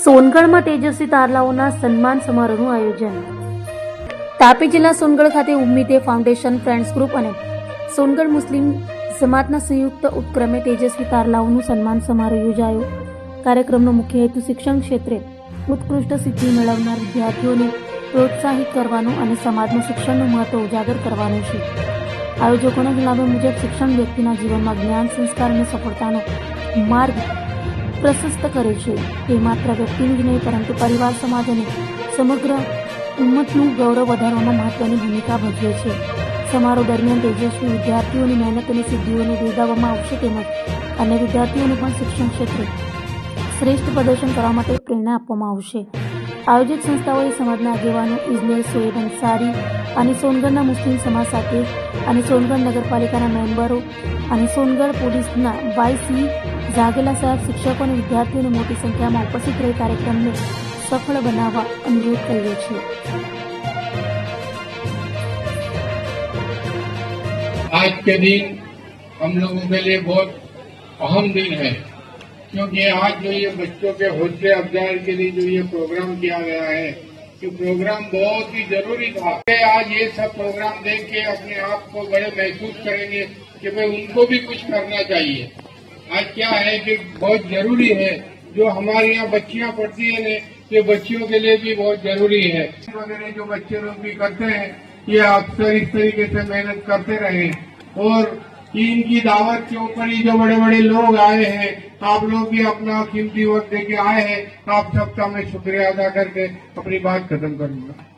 સોનગઢમાં તેજસ્વી તારલાઓના સન્માન સમારોહનું આયોજન. તાપી જિલ્લા સોનગઢ ખાતે ઉમ્મીદે ફાઉન્ડેશન, ફ્રેન્ડ્સ ગ્રુપ અને સોનગઢ મુસ્લિમ સમાજના સંયુક્ત ઉપક્રમે તેજસ્વી તારલાઓનું સન્માન સમારોહ યોજાયો. કાર્યક્રમનો મુખ્ય હેતુ શિક્ષણ ક્ષેત્રે ઉત્કૃષ્ટ સિદ્ધિ મેળવનાર વિદ્યાર્થીઓને પ્રોત્સાહિત કરવાનો અને સમાજમાં શિક્ષણનું મહત્વ ઉજાગર કરવાનું છે. આયોજકોના જણાવ્યા મુજબ શિક્ષણ વ્યક્તિના જીવનમાં જ્ઞાન, સંસ્કાર અને સફળતાનો માર્ગ પ્રશસ્ત કરે છે. તે માત્ર વ્યક્તિનું જ નહીં પરંતુ પરિવાર, સમાજ અને સમગ્ર ઉમ્મતનું ગૌરવ વધારવામાં મહત્વની ભૂમિકા ભજવે છે. સમારોહ દરમિયાન તેજસ્વી વિદ્યાર્થીઓની મહેનત અને સિદ્ધિઓને બિરદાવવામાં આવશે તેમજ અન્ય વિદ્યાર્થીઓને પણ શિક્ષણ ક્ષેત્રે શ્રેષ્ઠ પ્રદર્શન કરવા માટે પ્રેરણા આપવામાં આવશે. આયોજક સંસ્થાઓએ સમાજના આગેવાનો, ઇજનેર સોએબ અંસારી અને સોનગઢના મુસ્લિમ સમાજ સાથે અને સોનગઢ નગરપાલિકાના મેમ્બરો અને સોનગઢ પોલીસના વાય.સી. જાગેલા સાહેબ, શિક્ષકો અને વિદ્યાર્થીઓને મોટી સંખ્યામાં ઉપસ્થિત રહી કાર્યક્રમને સફળ બનાવવા અનુરોધ કર્યો છે. आज के दिन हम लोगों के लिए बहुत अहम दिन है, क्योंकि आज जो ये बच्चों के हौसले अफजाई के लिए जो ये प्रोग्राम किया गया है, ये प्रोग्राम बहुत ही जरूरी था. आज ये सब प्रोग्राम देख के अपने आप को बड़े महसूस करेंगे कि भाई उनको भी कुछ करना चाहिए. आज क्या है कि बहुत जरूरी है, जो हमारे यहाँ बच्चियाँ पढ़ती है ने, ये बच्चियों के लिए भी बहुत जरूरी है. वगैरह जो बच्चे लोग भी करते हैं, ये अक्सर इस तरीके से मेहनत करते रहे और इनकी दावत के ऊपर ही जो बड़े बड़े लोग आए हैं, आप लोग भी अपना कीमती वक्त देके आए हैं. आप सबका मैं शुक्रिया अदा करके अपनी बात खत्म करूंगा.